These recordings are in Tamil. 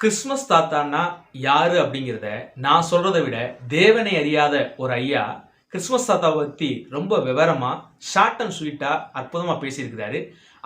கிறிஸ்மஸ் தாத்தான்னா யாரு அப்படிங்கிறத நான் சொல்றதை விட தேவனை அறியாத ஒரு ஐயா கிறிஸ்மஸ் தாத்தாவை பத்தி ரொம்ப விவரமா ஷார்ட் அண்ட் ஸ்வீட்டா அற்புதமா பேசியிருக்கிறாரு.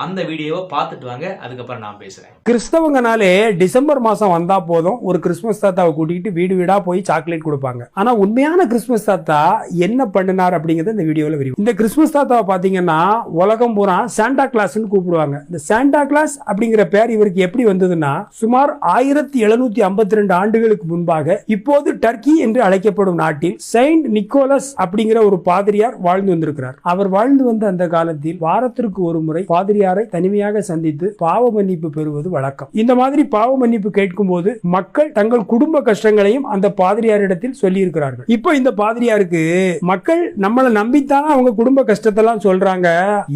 அந்த வீடியோவை பார்த்துட்டு வாங்க, அதுக்கப்புறம் நான் பேசுறேன். கிறிஸ்தவங்கனாலே டிசம்பர் மாசம் வந்தா போதும் ஒரு கிறிஸ்மஸ் தாத்தாவை கூட்டிகிட்டு வீடு வீடா போய் சாக்லேட் கொடுப்பாங்க. ஆனா உண்மையான கிறிஸ்மஸ் தாத்தா என்ன பண்ணினார் அப்படிங்கறது இந்த வீடியோல விரிவு. இந்த கிறிஸ்மஸ் தாத்தாவை பாத்தீங்கன்னா உலகம் பூரா சாண்டா கிளாஸ்னு கூப்பிடுவாங்க. இந்த சாண்டா கிளாஸ் அப்படிங்கிற பேர் இவருக்கு எப்படி வந்ததுன்னா சுமார் 1752 ஆண்டுகளுக்கு முன்பாக இப்போது டர்க்கி என்று அழைக்கப்படும் நாட்டில் செயின்ட் நிக்கோலஸ் அப்படிங்கிற ஒரு பாதிரியார் வாழ்ந்து வந்திருக்கிறார். அவர் வாழ்ந்து வந்த அந்த காலத்தில் வாரத்திற்கு ஒரு முறை பாதிரியாரை தனிமையாக சந்தித்து பாவ மன்னிப்பு பெறுவது வழக்கம். இந்த மாதிரி பாவ மன்னிப்பு கேட்கும் போது மக்கள் தங்கள் குடும்ப கஷ்டங்களையும் அந்த பாதிரியாரிடத்தில் சொல்லி இருக்கிறார்கள். இப்போ இந்த பாதிரியாருக்கு மக்கள் நம்மளை நம்பித்தானே அவங்க குடும்ப கஷ்டத்தெல்லாம் சொல்றாங்க,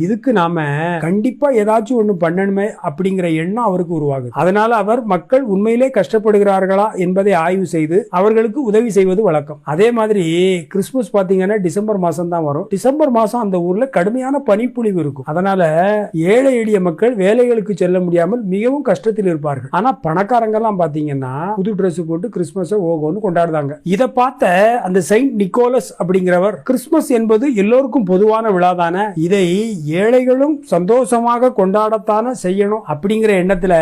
இதுக்கு நாம கண்டிப்பா ஏதாச்சும் ஒண்ணு பண்ணணுமே அப்படிங்கிற எண்ணம் அவருக்கு உருவாகுது. அதனால அவர் மக்கள் உண்மையிலே கஷ்டப்படுகிறார்களா என்பதை ஆய்வு செய்து அவர்களுக்கு உதவி செய்வது வழக்கம். அதே மாதிரி கிறிஸ்துமஸ் பாத்தீங்கன்னா டிசம்பர் மாசம் தான் வரும். டிசம்பர் மாசம் அந்த ஊர்ல கடுமையான பனிப்பொழிவு இருக்கும். அதனால ஏழை எளிய மக்கள் வேலைகளுக்கு செல்ல முடியாமல் மிகவும் கஷ்டத்தில் இருப்பார்கள். ஆனா பணக்காரங்க எல்லாம் பாத்தீங்கன்னா புது டிரெஸ் போட்டு கிறிஸ்துமஸ் ஓகோன்னு கொண்டாடுறாங்க. இதை பார்த்த அந்த செயின்ட் நிக்கோலஸ் அப்படிங்கிறவர் கிறிஸ்துமஸ் என்பது எல்லோருக்கும் பொதுவான விழாதானே, இதை ஏழைகளும் சந்தோஷமாக கொண்டாடத்தானே செய்யணும் அப்படிங்கிற எண்ணத்துல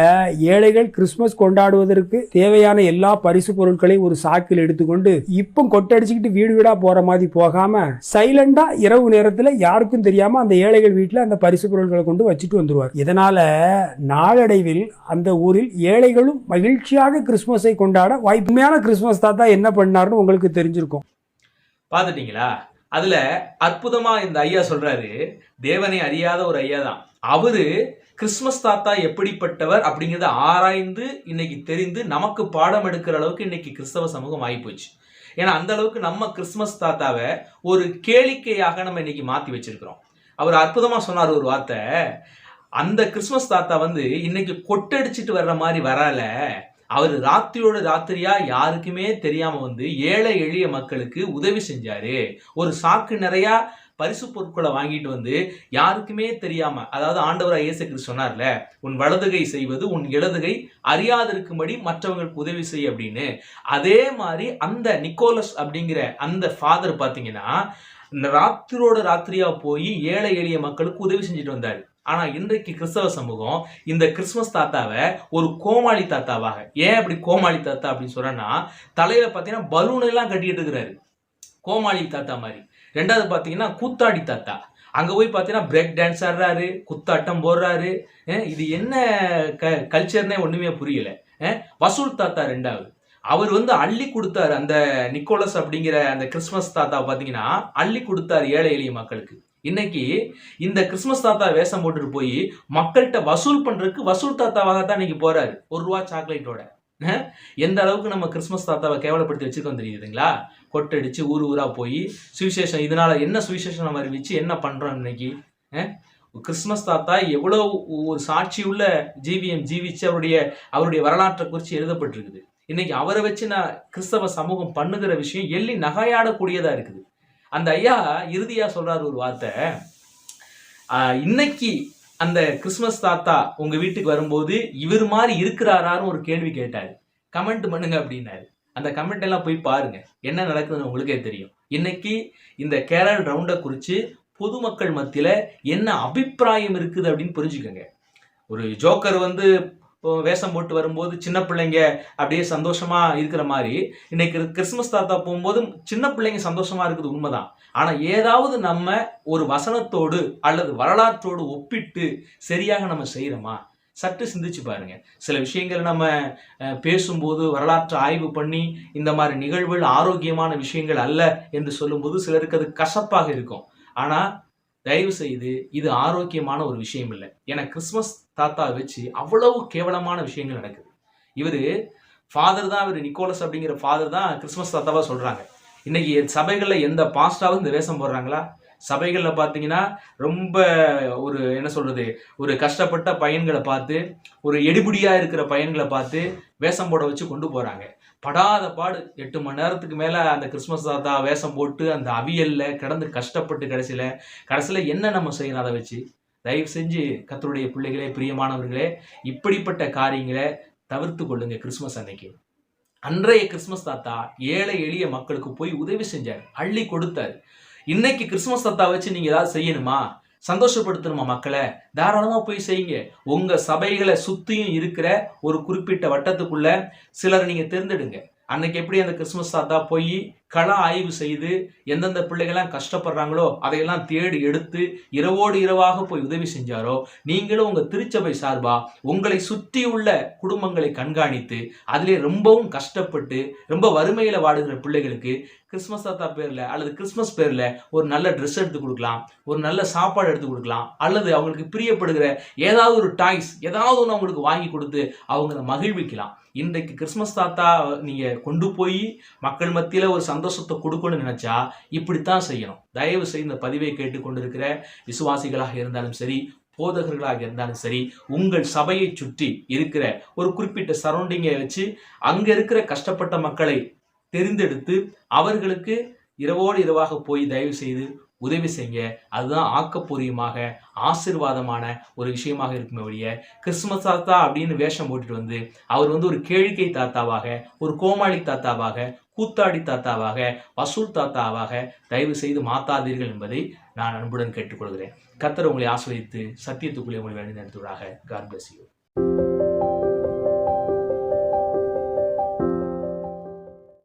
ஏழைகள் கிறிஸ்துமஸ் கொண்டாடுவதற்கு தேவையான எல்லா பரிசு பொருட்களையும் ஒரு சாக்கில் எடுத்துக்கொண்டு இப்போ கொட்டடிச்சுக்கிட்டு வீடு வீடா போற மாதிரி போகாம சைலண்டா இரவு நேரத்துல யாருக்கும் தெரியாம அந்த ஏழைகள் வீட்டுல அந்த பரிசு பொருட்களை கொண்டு வச்சுட்டு வந்துருவார். இதனால நாளடைவில் அந்த ஊரில் ஏழைகளும் மகிழ்ச்சியாக கிறிஸ்துமஸை கொண்டாட வாய்ப்பு. உண்மையான கிறிஸ்துமஸ் தாத்தா என்ன பண்ணாருன்னு உங்களுக்கு தெரிஞ்சிருக்கும். பாத்துட்டீங்களா? அதுல அற்புதமா இந்த ஐயா சொல்றாரு, தேவனை அறியாத ஒரு ஐயா தான் அவரு. கிறிஸ்துமஸ் தாத்தா எப்படிப்பட்டவர் அப்படிங்கறத ஆராய்ந்து இன்னைக்கு தெரிந்து நமக்கு பாடம் எடுக்கிற அளவுக்கு இன்னைக்கு கிறிஸ்தவ சமூகம் ஆகிப்போச்சு. ஏன்னா அந்த அளவுக்கு நம்ம கிறிஸ்துமஸ் தாத்தாவை ஒரு கேளிக்கையாக நம்ம இன்னைக்கு மாத்தி வச்சிருக்கிறோம். அவர் அற்புதமா சொன்னார் ஒரு வார்த்தை, அந்த கிறிஸ்துமஸ் தாத்தா இன்னைக்கு கொட்டடிச்சிட்டு வர்ற மாதிரி வரல, அவர் ராத்திரியோட ராத்திரியா யாருக்குமே தெரியாம ஏழை எளிய மக்களுக்கு உதவி செஞ்சாரு. ஒரு சாக்கு நிறைய பரிசு பொருட்களை வாங்கிட்டு யாருக்குமே தெரியாம, அதாவது ஆண்டவராக இயேசு கிறிஸ்து சொன்னார்ல, உன் வலதுகை செய்வது உன் இடதுகை அறியாதிருக்கும்படி மற்றவங்களுக்கு உதவி செய் அப்படின்னு. அதே மாதிரி அந்த நிக்கோலஸ் அப்படிங்கிற அந்த ஃபாதர் பாத்தீங்கன்னா ராத்திரோட ராத்திரியா போய் ஏழை எளிய மக்களுக்கு உதவி செஞ்சுட்டு வந்தாரு. ஆனா இன்றைக்கு கிறிஸ்தவ சமூகம் இந்த கிறிஸ்துமஸ் தாத்தாவை ஒரு கோமாளி தாத்தாவாக, ஏன் அப்படி கோமாளி தாத்தா அப்படின்னு சொல்றேன்னா, தலையில பாத்தீங்கன்னா பலூன் எல்லாம் கட்டிட்டு இருக்கிறாரு, கோமாளி தாத்தா மாதிரி. ரெண்டாவது பாத்தீங்கன்னா கூத்தாடி தாத்தா, அங்க போய் பாத்தீங்கன்னா பிரேக் டான்ஸ் ஆடுறாரு, குத்தாட்டம் போடுறாரு. இது என்ன கல்ச்சர்னே ஒண்ணுமே புரியல. வசூல் தாத்தா ரெண்டாவது, அவர் அள்ளி கொடுத்தாரு. அந்த நிக்கோலஸ் அப்படிங்கிற அந்த கிறிஸ்துமஸ் தாத்தா பாத்தீங்கன்னா அள்ளி கொடுத்தாரு ஏழை எளிய மக்களுக்கு. இன்னைக்கு இந்த கிறிஸ்துமஸ் தாத்தா வேஷம் போட்டுட்டு போய் மக்கள்கிட்ட வசூல் பண்றதுக்கு வசூல் தாத்தாவாகத்தான் இன்னைக்கு போறாரு, ₹1 சாக்லேட்டோட. எந்த அளவுக்கு நம்ம கிறிஸ்துமஸ் தாத்தாவை கேவலப்படுத்தி வச்சிருக்கோம் தெரியுதுங்களா? கொட்டடிச்சு ஊர் ஊரா போய் சுவிசேஷம், இதனால என்ன சுவிசேஷம் நம்ம அறிவிச்சு என்ன பண்றோம் இன்னைக்கு? கிறிஸ்துமஸ் தாத்தா எவ்வளவு ஒரு சாட்சி உள்ள ஜீவியம் ஜீவிச்சு அவருடைய வரலாற்றை குறித்து எழுதப்பட்டிருக்குது. இன்னைக்கு அவரை வச்சு நான் கிறிஸ்தவ சமூகம் பண்ணுகிற விஷயம் எள்ளி நகையாடக்கூடியதா இருக்குது. அந்த ஐயா இறுதியா சொல்றாரு ஒரு வார்த்தை, இன்னைக்கு அந்த கிறிஸ்துமஸ் தாத்தா உங்க வீட்டுக்கு வரும்போது இவர் மாதிரி இருக்கிறாரான்னு ஒரு கேள்வி கேட்டாரு, கமெண்ட் பண்ணுங்க அப்படின்னாரு. அந்த கமெண்ட் எல்லாம் போய் பாருங்க, என்ன நடக்குதுன்னு உங்களுக்கே தெரியும். இன்னைக்கு இந்த கேரல் ரவுண்டை குறித்து பொதுமக்கள் மத்தியில என்ன அபிப்பிராயம் இருக்குது அப்படின்னு புரிஞ்சுக்கோங்க. ஒரு ஜோக்கர் வேஷம் போட்டு வரும்போது சின்ன பிள்ளைங்க அப்படியே சந்தோஷமா இருக்கிற மாதிரி இன்னைக்கு கிறிஸ்துமஸ் தாத்தா போகும்போது சின்ன பிள்ளைங்க சந்தோஷமா இருக்குது உண்மைதான். ஆனா ஏதாவது நம்ம ஒரு வசனத்தோடு அல்லது வரலாற்றோடு ஒப்பிட்டு சரியாக நம்ம செய்யறோமா? சற்று சிந்திச்சு பாருங்க. சில விஷயங்கள் நம்ம பேசும்போது வரலாற்று ஆய்வு பண்ணி இந்த மாதிரி நிகழ்வுகள் ஆரோக்கியமான விஷயங்கள் அல்ல என்று சொல்லும்போது சிலருக்கு அது கசப்பாக இருக்கும். ஆனா தயவு செய்து இது ஆரோக்கியமான ஒரு விஷயம் இல்லை. ஏன்னா கிறிஸ்துமஸ் தாத்தா வச்சு அவ்வளவு கேவலமான விஷயங்கள் நடக்குது. இவரு ஃபாதர் தான், இவர் நிக்கோலஸ் அப்படிங்கிற ஃபாதர் தான் கிறிஸ்துமஸ் தாத்தாவா சொல்றாங்க. இன்னைக்கு சபைகள்ல எந்த பாஸ்டாவும் இந்த வேஷம் போடுறாங்களா? சபைகள்ல பாத்தீங்கன்னா ரொம்ப ஒரு என்ன சொல்றது, ஒரு கஷ்டப்பட்ட பையன்களை பார்த்து, ஒரு எடுபடியா இருக்கிற பையன்களை பார்த்து வேஷம் போட வச்சு கொண்டு போறாங்க. படாத பாடு 8 மணி நேரத்துக்கு மேல அந்த கிறிஸ்துமஸ் தாத்தா வேஷம் போட்டு அந்த அவியல்ல கிடந்து கஷ்டப்பட்டு கடைசியில என்ன நம்ம செய்யணும்? அதை வச்சு தயவு செஞ்சு கர்த்தருடைய பிள்ளைகளே, பிரியமானவர்களே, இப்படிப்பட்ட காரியங்களை தவிர்த்து கொள்ளுங்க கிறிஸ்துமஸ் அன்னைக்கு. அன்றைய கிறிஸ்துமஸ் தாத்தா ஏழை எளிய மக்களுக்கு போய் உதவி செஞ்சார், அள்ளி கொடுத்தாரு. இன்னைக்கு கிறிஸ்துமஸ் தாத்தா வச்சு நீங்க ஏதாவது செய்யணுமா, சந்தோஷப்படுத்தணுமா மக்களை, தாராளமா போய் செய்யுங்க. உங்க சபைகளை சுத்தியும் இருக்கிற ஒரு குறிப்பிட்ட வட்டத்துக்குள்ள சிலர் நீங்க தேர்ந்தெடுங்க. அன்னைக்கு எப்படி அந்த கிறிஸ்துமஸ் தாத்தா போய் கள ஆய்வு செய்து எந்தெந்த பிள்ளைகள்லாம் கஷ்டப்படுறாங்களோ அதையெல்லாம் தேடி எடுத்து இரவோடு இரவாக போய் உதவி செஞ்சாரோ, நீங்களும் உங்க திருச்சபை சார்பா உங்களை சுற்றி உள்ள குடும்பங்களை கண்காணித்து அதிலே ரொம்பவும் கஷ்டப்பட்டு ரொம்ப வறுமையில வாடுகிற பிள்ளைகளுக்கு கிறிஸ்துமஸ் தாத்தா பேர்ல அல்லது கிறிஸ்துமஸ் பேர்ல ஒரு நல்ல ட்ரெஸ் எடுத்து கொடுக்கலாம், ஒரு நல்ல சாப்பாடு எடுத்து கொடுக்கலாம், அல்லது அவங்களுக்கு பிரியப்படுகிற ஏதாவது ஒரு டாய்ஸ் ஏதாவது ஒன்று அவங்களுக்கு வாங்கி கொடுத்து அவங்கள மகிழ்விக்கலாம். இன்றைக்கு கிறிஸ்துமஸ் தாத்தா நீங்க கொண்டு போய் மக்கள் மத்தியில ஒரு சந்தோஷத்தை கொடுக்கணும்னு நினைச்சா இப்படித்தான் செய்யணும். தயவு செய்து இந்த பதிவை கேட்டுக்கொண்டிருக்கிற விசுவாசிகளாக இருந்தாலும் சரி, போதகர்களாக இருந்தாலும் சரி, உங்கள் சபையை சுற்றி இருக்கிற ஒரு குறிப்பிட்ட சரௌண்டிங்கை வச்சு அங்க இருக்கிற கஷ்டப்பட்ட மக்களை தெரிந்தெடுத்து அவர்களுக்கு இரவோடு இரவாக போய் தயவு செய்து உதவி செய்யுங்க. அதுதான் ஆக்கப்பூர்வமாக ஆசீர்வாதமான ஒரு விஷயமாக இருக்குமே ஒழிய, கிறிஸ்துமஸ் தாத்தா அப்படின்னு வேஷம் போட்டுட்டு வந்து அவர் ஒரு கேளிக்கை தாத்தாவாக, ஒரு கோமாளி தாத்தாவாக, கூத்தாடி தாத்தாவாக, வசூல் தாத்தாவாக தயவு செய்து மாத்தாதீர்கள் என்பதை நான் அன்புடன் கேட்டுக்கொள்கிறேன். கர்த்தர் உங்களை ஆசீர்வதித்து சத்தியத்துக்குள்ளே உங்களை வழி நடத்துவதாக. God bless you.